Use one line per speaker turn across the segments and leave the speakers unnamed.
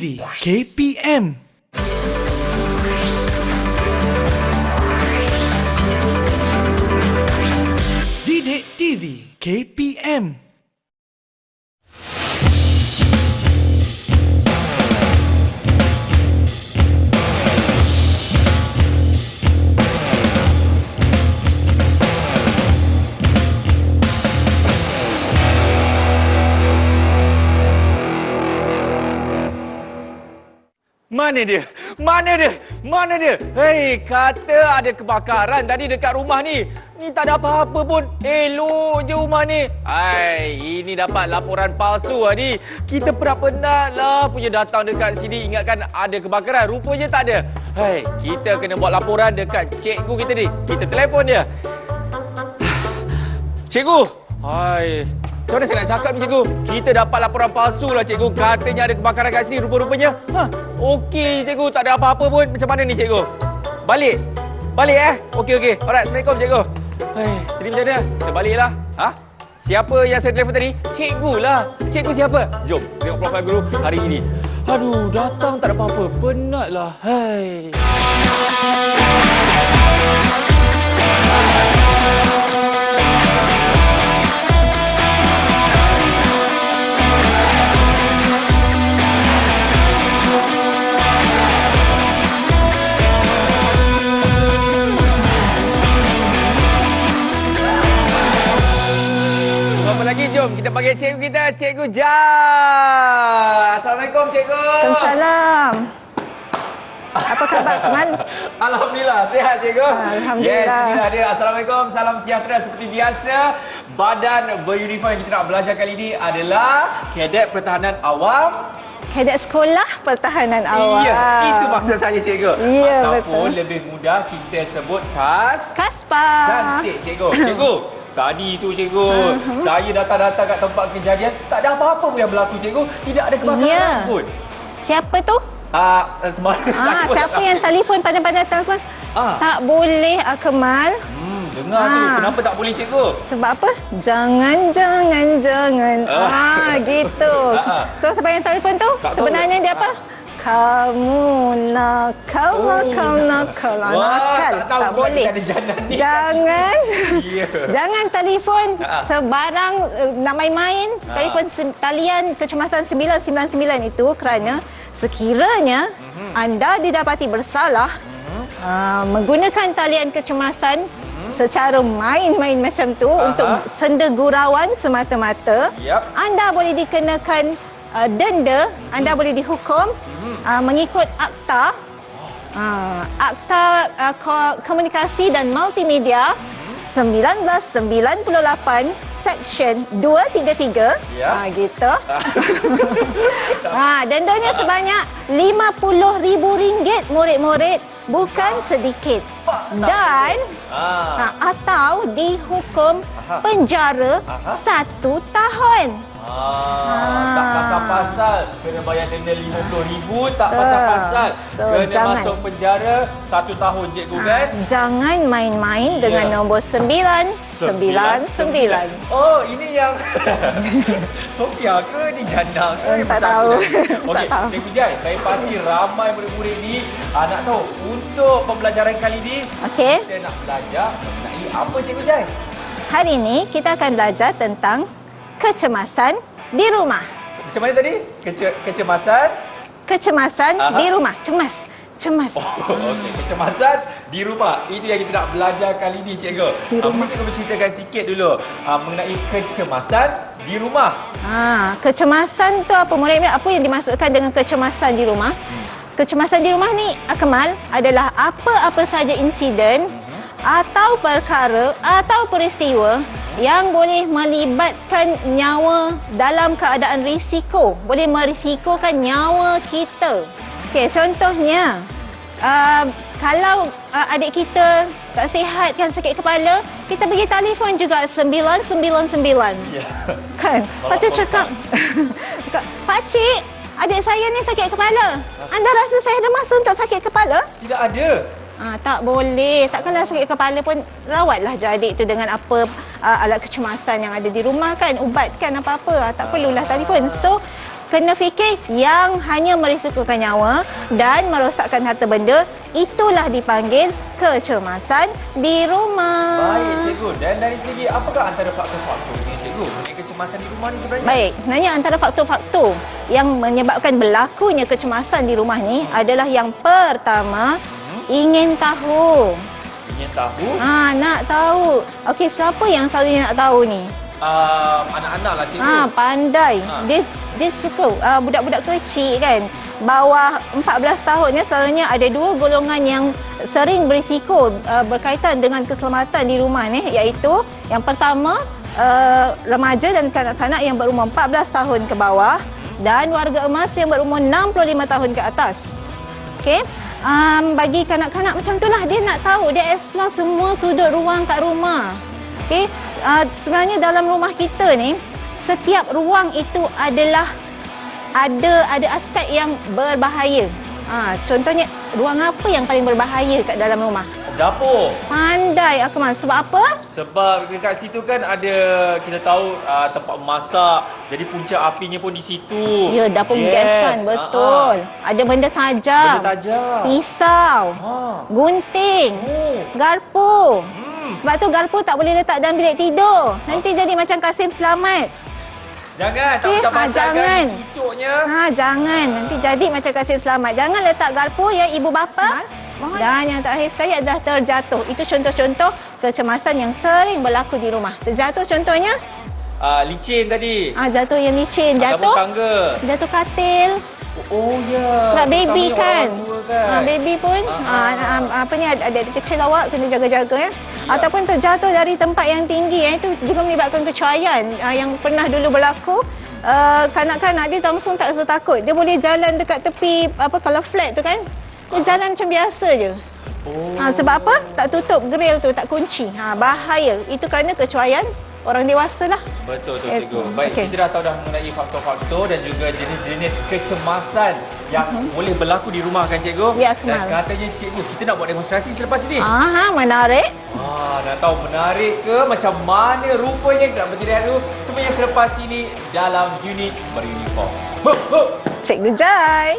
TV KPM. Didik TV KPM.
Mana dia? Mana dia? Mana dia? Hei, kata ada kebakaran tadi dekat rumah ni. Ni tak ada apa-apa pun. Elok je rumah ni. Hai, ini dapat laporan palsu tadi. Kita penat-penat lah punya datang dekat sini ingatkan ada kebakaran. Rupanya tak ada. Hai, kita kena buat laporan dekat cikgu kita ni. Kita telefon dia. Cikgu. Hai. Macam mana saya nak cakap ni cikgu? Kita dapat laporan palsu lah cikgu. Katanya ada kebakaran kat sini rupa-rupanya. Okey cikgu, tak ada apa-apa pun. Macam mana ni cikgu? Balik? Balik Okey. Alright, Assalamualaikum cikgu. Jadi macam mana? Kita baliklah. Siapa yang saya telefon tadi? Cikgu lah. Cikgu siapa? Jom, tengok profil guru hari ini. Aduh, datang tak ada apa-apa. Penat lah. Hai. Lagi jom kita panggil cikgu kita, Cikgu Jah. Assalamualaikum cikgu.
Waalaikumsalam. Apa khabar teman?
Alhamdulillah sihat cikgu.
Alhamdulillah.
Yes, inilah dia. Assalamualaikum, salam sejahtera seperti biasa. Badan beruniform yang kita nak belajar kali ini adalah Kadet Pertahanan Awam.
Kadet Sekolah Pertahanan Awam.
Ya, itu maksud saya cikgu.
Ya,
ataupun
betul.
lebih mudah kita sebut
Kaspa.
Cantik cikgu. Cikgu, tadi tu cikgu, saya datang-datang kat tempat kejadian, tak ada apa-apa pun yang berlaku cikgu. Tidak ada kebakaran pun.
Siapa tu?
Semalam
siapa yang telefon pandai-pandai telefon? Tak boleh Akmal.
Dengar tu, kenapa tak boleh cikgu?
Sebab apa? Jangan. Gitu. So siapa yang telefon tu?
Tak
Sebenarnya
tahu.
dia apa? Kamu nakal. Tak boleh. Jangan. Jangan telefon sebarang nak main-main. Telefon talian kecemasan 999 itu kerana sekiranya anda didapati bersalah menggunakan talian kecemasan secara main-main macam tu untuk senda gurauan semata-mata, anda boleh dikenakan denda, anda boleh dihukum mengikut Akta Komunikasi dan Multimedia 1998 Section 233. Gitu. Dendanya sebanyak RM50,000 murid-murid, bukan sedikit. Dan atau dihukum penjara 1 tahun.
Tak pasal-pasal kena bayar denda RM50,000, tak pasal-pasal kena masuk penjara 1 tahun cikgu kan?
Jangan main-main dengan nombor 999.
Oh, ini yang Sofia ke ni janda ke?
Tak tahu.
Okey, Cikgu Jai, saya pasti ramai murid-murid ni nak tahu untuk pembelajaran kali ni kita nak belajar mengenai apa Cikgu Jai?
Hari ini kita akan belajar tentang kecemasan di rumah.
Macam mana tadi? Kecemasan?
Kecemasan di rumah. Cemas.
Okey, kecemasan di rumah. Itu yang kita nak belajar kali ni cikgu. Mungkin cikgu berceritakan sikit dulu mengenai kecemasan di rumah.
Kecemasan tu apa murid-murid? Apa yang dimaksudkan dengan kecemasan di rumah? Kecemasan di rumah ni Akmal adalah apa-apa saja insiden atau perkara atau peristiwa yang boleh melibatkan nyawa dalam keadaan risiko, boleh merisikokan nyawa kita. Okey, contohnya kalau adik kita tak sihat kan, sakit kepala, kita pergi telefon juga 999. Kan? Lepas tu cakap, "Pakcik, adik saya ni sakit kepala. Anda rasa saya ada masa untuk sakit kepala?"
Tidak ada.
Tak boleh. Takkanlah sakit kepala pun rawatlah je adik tu dengan apa alat kecemasan yang ada di rumah kan, ubatkan apa-apa. Tak perlulah telefon. So kena fikir yang hanya merisikokan nyawa dan merosakkan harta benda, itulah dipanggil kecemasan di rumah.
Baik, cikgu. Dan dari segi apakah antara faktor-faktornya, cikgu, mengenai kecemasan di rumah ni sebenarnya?
Baik, sebenarnya antara faktor-faktor yang menyebabkan berlakunya kecemasan di rumah ni adalah yang pertama, ingin tahu.
Ingin tahu?
Nak tahu. Okey, siapa yang selalunya nak tahu ni?
Anak-anak lah, cikgu.
Pandai. Dia suka budak-budak kecil kan. Bawah 14 tahun selalunya ada dua golongan yang sering berisiko berkaitan dengan keselamatan di rumah ni, iaitu yang pertama remaja dan kanak-kanak yang berumur 14 tahun ke bawah dan warga emas yang berumur 65 tahun ke atas. Okey. Bagi kanak-kanak macam itulah, dia nak tahu, dia explore semua sudut ruang kat rumah. Okey. Sebenarnya dalam rumah kita ni, setiap ruang itu adalah ada aspek yang berbahaya. Contohnya, ruang apa yang paling berbahaya kat dalam rumah?
Dapur.
Pandai Akmal. Sebab apa?
Sebab dekat situ kan ada, kita tahu tempat masak. Jadi punca apinya pun di situ.
Ya, dapur gas kan. Betul. Ada benda tajam.
Benda tajam.
Pisau. Gunting. Garpu. Sebab tu garpu tak boleh letak dalam bilik tidur. Nanti jadi macam Kasim Selamat.
Jangan, tak pasal
jangan.
cucuknya.
Jangan. Nanti jadi macam Kasim Selamat. Jangan letak garpu ya, ibu bapa. Dan yang terakhir sekali adalah terjatuh. Itu contoh-contoh kecemasan yang sering berlaku di rumah. Terjatuh contohnya?
Licin tadi.
Jatuh yang licin.
Ataupun
Jatuh
tangga.
Jatuh katil.
Oh ya.
Sebab baby kan. Baby pun apa ni, ada kecil awak kena jaga-jaga ya. Ataupun terjatuh dari tempat yang tinggi, itu juga menyebabkan kecuaian yang pernah dulu berlaku. Kanak-kanak dia langsung tak rasa takut. Dia boleh jalan dekat tepi kalau flat tu kan. Dia jalan macam biasa je. Sebab apa? Tak tutup grill tu, tak kunci. Bahaya. Itu kerana kecuaian orang dewasa lah.
Betul, cikgu. Baik, kita dah tahu dah mengenai faktor-faktor dan juga jenis-jenis kecemasan yang boleh berlaku di rumah kan, cikgu?
Ya, Akmal.
Dan katanya, cikgu, kita nak buat demonstrasi selepas ini.
Menarik.
Nak tahu menarik ke? Macam mana rupanya? Kita berdiri dulu. Semuanya selepas ini dalam unit beruniform.
Cikgu Jai.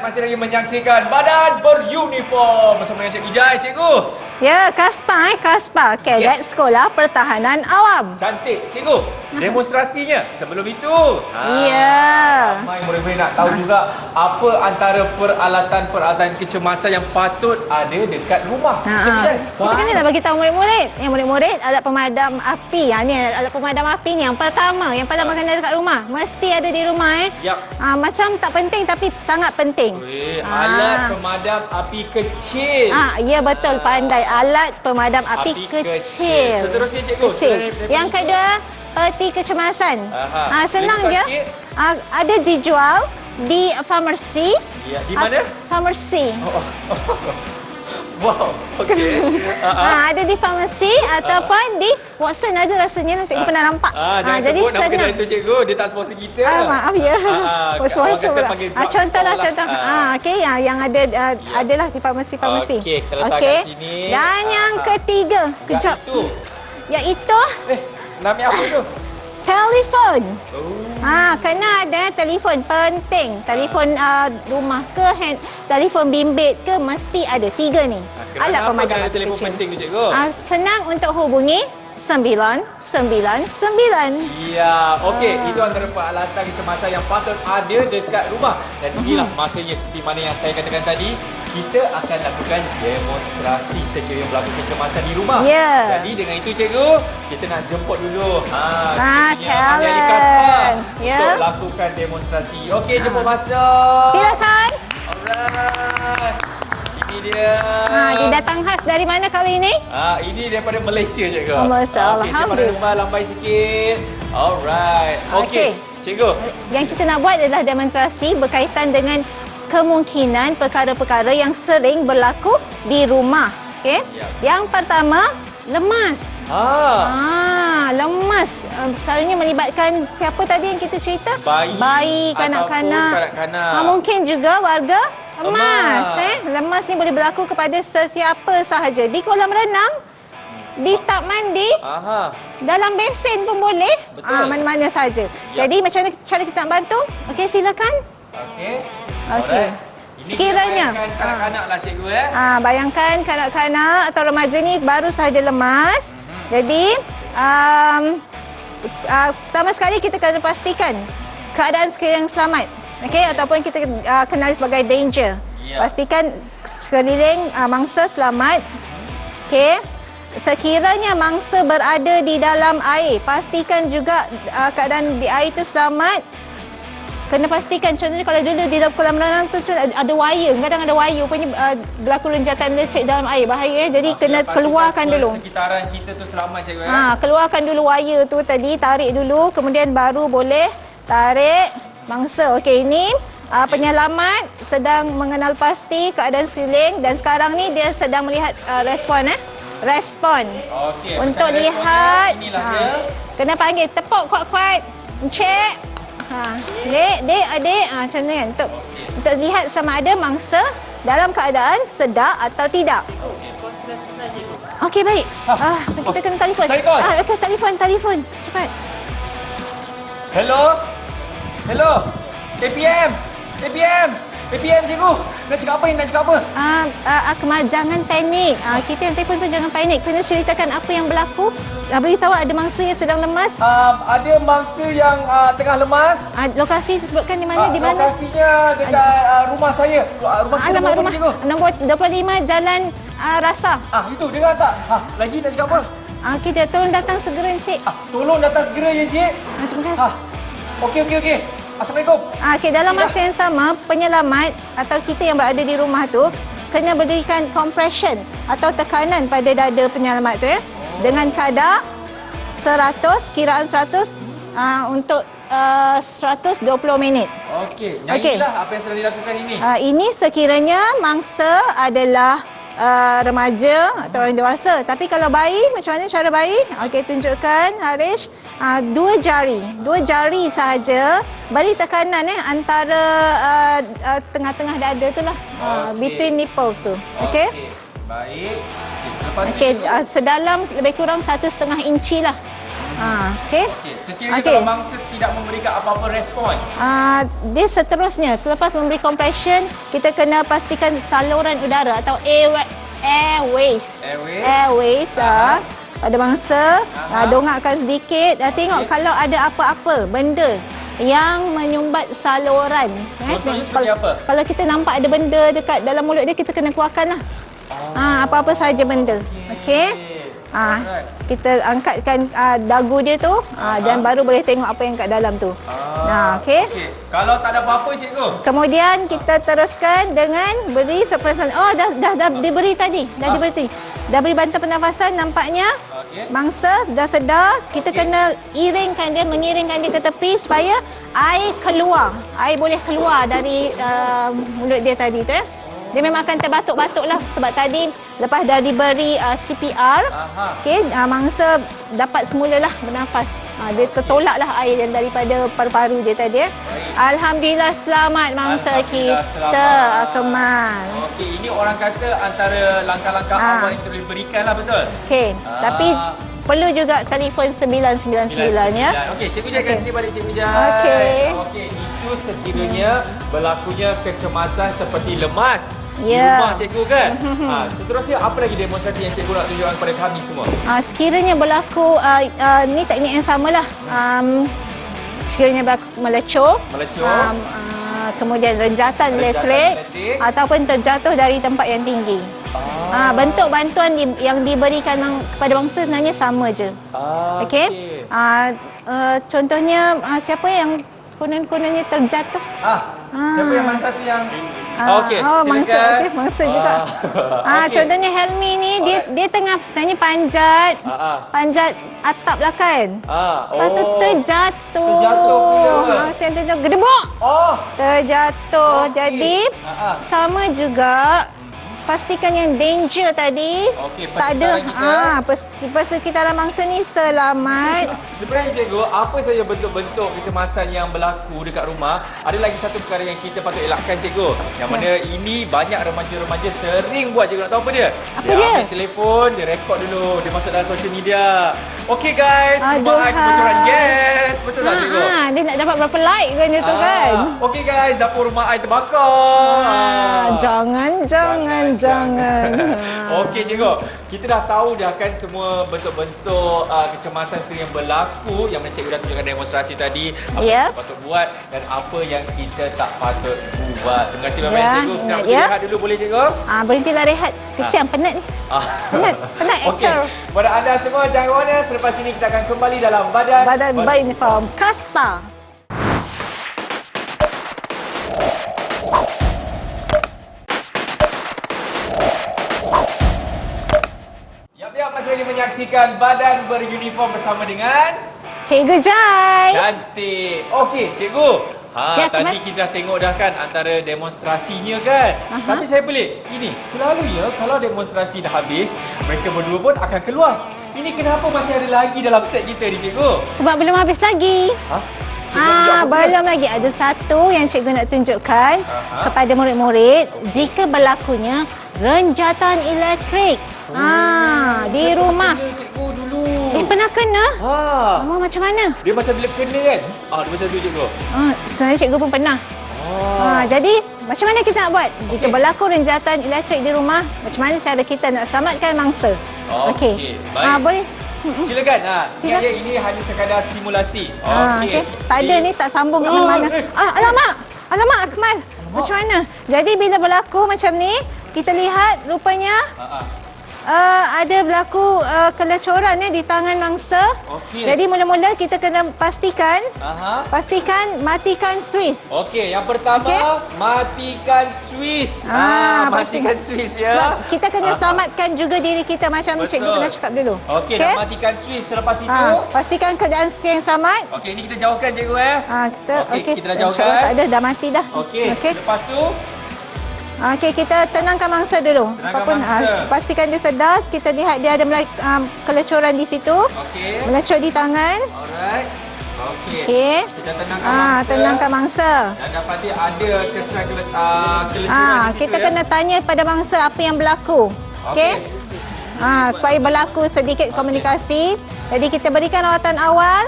Masih lagi menyaksikan Badan Beruniform bersama dengan Cikgu Jai, cikgu.
Ya, Kaspa. Kadet Sekolah Pertahanan Awam.
Cantik, cikgu. Demonstrasinya sebelum itu.
Ya.
Ramai murid-murid nak tahu juga apa antara peralatan kecemasan yang patut ada dekat rumah. Cikgu Jai.
Kita kena nak bagi tahu murid-murid. Yang murid-murid alat pemadam api. Ni alat pemadam api ni yang pertama kena dekat rumah. Mesti ada di rumah macam tak penting tapi sangat penting.
Alat pemadam api kecil.
Ya betul, pandai. Alat pemadam api kecil.
Seterusnya, cikgu.
Yang kedua, peti kecemasan. Senang je.
Sikit.
Ada dijual di farmasi.
Ya, di mana?
Farmasi.
Wow, okey.
Ada di farmasi ataupun di Watson ada rasanya. Saya pernah nampak.
Jangan
jadi
sebut nama
senang.
kedai tu, cikgu. Dia tak sponsor kita.
Maaf ya. Sponsor pula. Contohlah. Okey, yang adalah di farmasi-farmasi.
Okey, kalau kat sini.
Dan yang ketiga, kejap. Iaitu
nama apa tu?
telefon. Kena ada telefon, penting. Telefon rumah ke, telefon bimbit ke, mesti ada. 3 ni. Alat pemadam api
telefon
kecil.
penting tu, cikgu?
Senang untuk hubungi 999.
Ya, okey. Itu antara peralatan kecemasan yang patut ada dekat rumah. Dan inilah masanya seperti mana yang saya katakan tadi, kita akan lakukan demonstrasi sekiranya berlaku kecemasan di rumah.
Ya.
Jadi dengan itu, cikgu, kita nak jemput dulu
Kalian.
untuk lakukan demonstrasi. Okey, jemput masuk.
Silakan.
Alright. Ini dia.
Dia datang khas dari mana kali ini?
Ini daripada Malaysia, cikgu.
Malaysia.
Okey, saya pada rumah lambai sikit. Alright. Okey, cikgu.
Yang kita nak buat adalah demonstrasi berkaitan dengan kemungkinan perkara-perkara yang sering berlaku di rumah. Okey? Yang pertama, lemas. Lemas. Selalunya melibatkan siapa tadi yang kita cerita?
Bayi
kanak-kanak.
ataupun kanak-kanak.
Mungkin juga warga Lemas. Lemas ni boleh berlaku kepada sesiapa sahaja. Di kolam renang, di tak mandi, dalam besen pun boleh.
Betul.
Mana-mana saja.
Ya.
Jadi macam mana cara kita nak bantu? Okey, silakan.
Okey.
Okey.
Ini
Sekiranya
kita bayangkan kanak-kanak lah cikgu
bayangkan kanak-kanak atau remaja ni baru sahaja lemas. Jadi pertama sekali kita kena pastikan keadaan sekeliling selamat. Okey, ataupun kita kenali sebagai danger.
Ya.
Pastikan sekeliling mangsa selamat. Okey. Sekiranya mangsa berada di dalam air, pastikan juga keadaan di air itu selamat. Kena pastikan, contohnya kalau dulu di dalam kolam renang tu ada wire, kadang ada wire punya berlaku renjatan elektrik dalam air, bahaya. Jadi kena keluarkan dulu.
Sekitaran kita tu selamat cikgu
Keluarkan dulu wire tu tadi, tarik dulu, kemudian baru boleh tarik mangsa. Okey, ini penyelamat sedang mengenal pasti keadaan sekeliling dan sekarang ni dia sedang melihat respon.
Okey,
untuk
macam
lihat
responnya, inilah dia.
kena panggil tepuk kuat-kuat. Cek. Dek, adik, macam ni kan. Untuk lihat sama ada mangsa dalam keadaan sedar atau tidak. Okey, baik. Kita kena telefon.
Saya call.
Okey, telefon. Cepat.
Hello? APM cikgu. Nak cakap apa?
Akmal, jangan panik. Kita yang telefon tu jangan panik. Kena ceritakan apa yang berlaku. Beritahu ada mangsa yang sedang lemas.
Ada mangsa yang tengah lemas.
Lokasi disebutkan di mana?
Lokasinya dekat rumah saya. Rumah kita nombor berapa, cikgu?
Nombor 25 Jalan Rasa.
Itu dengar tak? Lagi nak cakap apa?
Okey, tolong datang segera, Encik.
Tolong datang segera ya, Encik.
Terima kasih.
Okey. Assalamualaikum.
Okey, dalam masa yang sama, penyelamat atau kita yang berada di rumah tu kena berikan compression atau tekanan pada dada penyelamat tu dengan kadar 100, kiraan 100 untuk 120 minit.
Okey, nyanyilah apa yang sedang dilakukan ini.
Ini sekiranya mangsa adalah remaja atau orang dewasa. Tapi kalau bayi, macam mana cara bayi? Okey, tunjukkan Harish. Dua jari sahaja beri tekanan antara tengah-tengah dada tu lah. Between nipples tu. Okey.
Baik. Selepas
sedalam lebih kurang 1,5 inci lah. Okey.
Sekiranya kalau mangsa tidak memberikan apa-apa respon.
Dia seterusnya selepas memberi compression, kita kena pastikan saluran udara atau airways. Pada mangsa, dongakkan sedikit. Tengok kalau ada apa-apa benda yang menyumbat saluran.
Contohnya seperti apa?
Kalau kita nampak ada benda dekat dalam mulut dia, kita kena keluarkan lah. Apa-apa sahaja benda. Okey. Kita angkatkan dagu dia tu dan baru boleh tengok apa yang kat dalam tu. Okey.
Kalau tak ada apa-apa, cikgu.
Kemudian kita teruskan dengan beri suplemen. Dah diberi tadi. Dah beri bantuan pernafasan nampaknya. Mangsa dah sedar, kita kena mengiringkan dia ke tepi supaya air keluar. Air boleh keluar dari mulut dia tadi tu Dia memang akan terbatuk-batuk lah sebab tadi lepas dah diberi CPR, mangsa dapat semulalah bernafas. Dia tertolak lah air daripada paru-paru dia tadi. Alhamdulillah selamat mangsa kita, Akmal.
Okey, ini orang kata antara langkah-langkah awal yang kita boleh berikan lah, betul?
Okey, tapi perlu juga telefon 999 ya.
Okey, Cikgu Jai kat sini balik, Cikgu Jai. Okey, itu sekiranya berlakunya kecemasan seperti lemas di rumah cikgu kan. Seterusnya apa lagi demonstrasi yang cikgu nak tunjukkan kepada kami semua?
Sekiranya berlaku ni teknik yang samalah. Sekiranya berlaku melecur. Kemudian renjatan elektrik ataupun terjatuh dari tempat yang tinggi. Bentuk bantuan yang diberikan kepada bangsa sebenarnya sama je. Okey. Contohnya siapa yang konon-kononnya terjatuh?
Siapa yang mangsa tu yang
mangsa juga. Contohnya Helmi ni dia tengah panjat atap lah kan. Lepas tu terjatuh. Mangsa yang gedebok. Terjatuh. Jadi sama juga pastikan yang danger tadi
Okey,
tak ada.
persekitaran kita.
Persekitaran mangsa ni selamat.
Sebenarnya cikgu, apa saja bentuk-bentuk kecemasan yang berlaku dekat rumah? Ada lagi satu perkara yang kita patut elakkan cikgu. Yang mana ini banyak remaja-remaja sering buat, cikgu nak tahu apa dia?
Apa
dia?
dia?
Ambil telefon, dia rekod dulu, dia masuk dalam social media. Okey guys,
Aduh,
rumah kebocoran gas. Betul tak cikgu?
Dia nak dapat berapa like kan dia tu kan?
Okey guys, dapur rumah I terbakar.
Jangan.
Okey cikgu, kita dah tahu dah kan semua bentuk-bentuk kecemasan sering yang berlaku, yang mana cikgu dah tunjukkan demonstrasi tadi, apa yang kita patut buat dan apa yang kita tak patut buat. Terima kasih banyak cikgu. Kita nak rehat dulu boleh cikgu?
Berhentilah rehat. Kesian penat ni. Penat
Okey.
actor.
Kepada anda semua jangan ke mana, selepas ini kita akan kembali dalam Badan
Berinform Kaspa.
Yap, masih lagi menyaksikan Badan Beruniform bersama dengan
Cikgu Jai.
Cantik. Okey, cikgu. Tadi kita dah tengok dah kan antara demonstrasinya kan. Tapi saya pelik. Ini selalunya kalau demonstrasi dah habis, mereka berdua pun akan keluar. Ini kenapa masih ada lagi dalam set kita ni, cikgu?
Sebab belum habis lagi. Belum lagi. Ada satu yang cikgu nak tunjukkan kepada murid-murid jika berlakunya renjatan elektrik. Di rumah.
Pernah cikgu dulu.
Pernah kena? Macam mana?
Dia macam bila kena kan. Dia macam tu cikgu.
Sebenarnya cikgu pun pernah. Jadi macam mana kita nak buat? Jika berlaku renjatan elektrik di rumah, macam mana cara kita nak selamatkan mangsa?
Okey. Baik.
Boleh?
Silakan. Silakan. Ini hanya sekadar simulasi. Okey.
Tak ada ni, tak sambung ke mana-mana. Alamak Akmal. Macam mana? Jadi bila berlaku macam ni, kita lihat rupanya ada berlaku kelecoran di tangan mangsa. Jadi mula-mula kita kena pastikan matikan Swiss.
Okey, yang pertama matikan Swiss. Matikan Swiss ya.
Sebab kita kena selamatkan juga diri kita macam cikgu pernah cakap dulu.
Okey, dah matikan Swiss. Selepas itu
pastikan keadaan yang selamat.
Okey, ini kita jauhkan cikgu kita dah jauhkan.
InsyaAllah tak ada, dah mati dah.
Okey. Lepas tu
kita tenangkan mangsa dulu. Pastikan dia sedar. Kita lihat dia ada kelecoran di situ. Melecur di tangan.
Alright. Okey.
Kita tenangkan mangsa.
Dan dapati ada kesan kelecuran di situ.
Kita kena tanya pada mangsa apa yang berlaku. Okey. Supaya berlaku sedikit komunikasi. Jadi kita berikan rawatan awal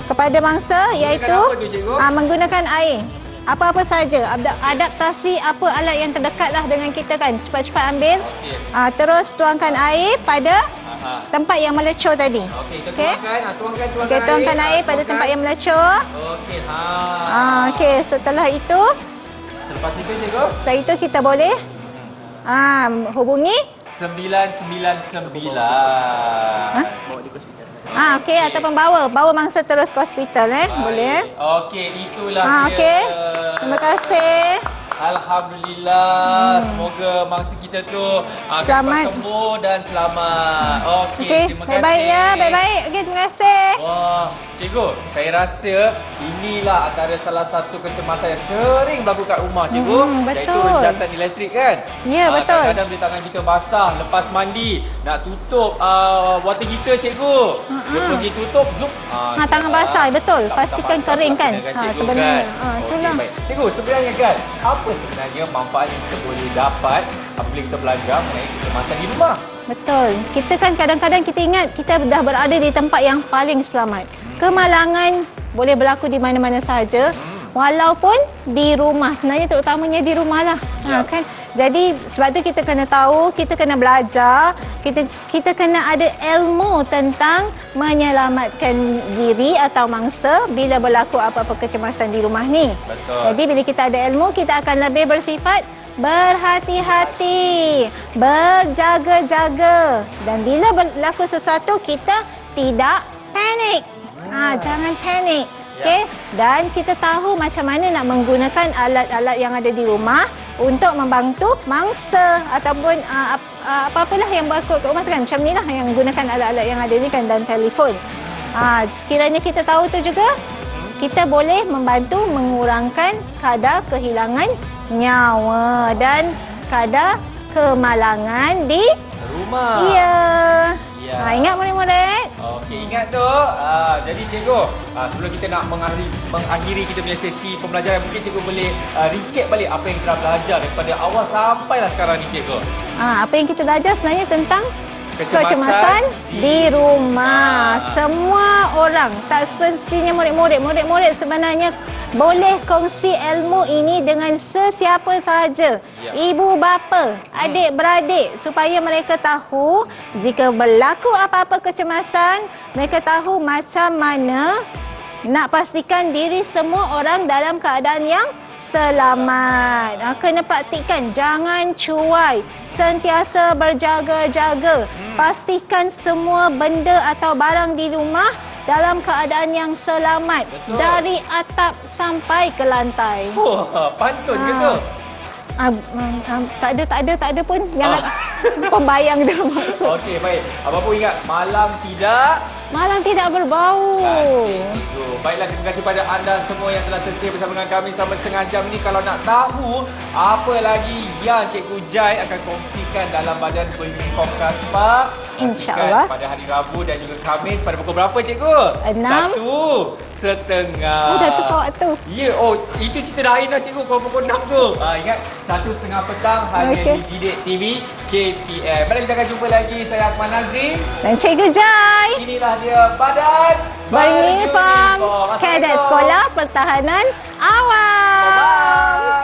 kepada mangsa, iaitu menggunakan air. Apa-apa saja, adaptasi apa alat yang terdekatlah dengan kita kan. Cepat-cepat ambil. Terus tuangkan air pada tempat yang melecur tadi. Tuangkan air pada tempat yang melecur. Setelah itu kita boleh hubungi 999. Ataupun bawa mangsa terus ke hospital boleh.
Okey, itulah dia.
Terima kasih.
Alhamdulillah. Semoga mangsa kita tu
selamat,
sembuh dan selamat. Okey, terima kasih.
Baik-baik ya, baik-baik. Okey, terima kasih.
Wah, cikgu, saya rasa inilah antara salah satu kecemasan yang sering berlaku kat rumah, cikgu. Iaitu renjatan elektrik kan?
Ya, betul.
Kadang-kadang bila tangan kita basah lepas mandi, nak tutup water heater, cikgu. Dia pergi tutup, zoom.
Tangan basah, betul. Pastikan kering kan. Sebenarnya. Itulah.
Baik. Cikgu, sebenarnya kan, apa sebenarnya manfaat yang kita boleh dapat apabila kita belajar mengenai kecemasan di rumah?
Betul. Kita kan kadang-kadang kita ingat kita dah berada di tempat yang paling selamat. Kemalangan boleh berlaku di mana-mana sahaja. Walaupun di rumah. Sebenarnya terutamanya di rumah lah. Kan? Jadi sebab tu kita kena tahu, kita kena belajar, kita kena ada ilmu tentang menyelamatkan diri atau mangsa bila berlaku apa-apa kecemasan di rumah ni.
Betul.
Jadi bila kita ada ilmu, kita akan lebih bersifat berhati-hati, berjaga-jaga, dan bila berlaku sesuatu kita tidak panik. Jangan panik. Okey, dan kita tahu macam mana nak menggunakan alat-alat yang ada di rumah untuk membantu mangsa ataupun apa-apalah yang berlaku kat rumah tu kan. Macam ni lah yang gunakan alat-alat yang ada ni kan, dan telefon. Sekiranya kita tahu tu juga, kita boleh membantu mengurangkan kadar kehilangan nyawa. Dan kadar kemalangan di
Rumah.
Ya.
Ya.
Ingat murid-murid?
Okey, ingat tu. Jadi cikgu, sebelum kita nak mengakhiri kita punya sesi pembelajaran, mungkin cikgu boleh recap balik apa yang kita belajar daripada awal sampailah sekarang ni cikgu.
Apa yang kita belajar sebenarnya tentang
Kecemasan
kecemasan di rumah.
rumah.
Semua orang, tak semestinya murid-murid sebenarnya boleh kongsi ilmu ini dengan sesiapa sahaja.
Ya.
Ibu bapa, adik-beradik, supaya mereka tahu jika berlaku apa-apa kecemasan, mereka tahu macam mana nak pastikan diri semua orang dalam keadaan yang selamat. Kena praktikkan, jangan cuai, sentiasa berjaga-jaga. Pastikan semua benda atau barang di rumah dalam keadaan yang selamat.
Betul.
Dari atap sampai ke lantai.
Pantun ke tu?
Tak ada pun yang pembayang dia maksud.
Okey, baik. Apa pun ingat, malam tidak
berbau.
cantik, cikgu. Baiklah, terima kasih pada anda semua yang telah setia bersama dengan kami selama setengah jam ni. Kalau nak tahu apa lagi yang Cikgu Jai akan kongsikan dalam badan Bulletin Forecast Park,
InsyaAllah.
pada hari Rabu dan juga Khamis pada pukul berapa cikgu?
6:30.
1:30.
Dah tukar waktu.
Ya, itu cerita dah hari dah cikgu, kalau pukul 6 tu. Ingat, 1:30 petang hanya
Okey.
di Didik TV KPM. Baiklah, kita akan jumpa lagi. Saya Akmal Nazri.
Dan Cikgu Jai.
Inilah dia badan
Beruniform
Assalamualaikum.
Kadet Sekolah Pertahanan Awam.
Bye-bye.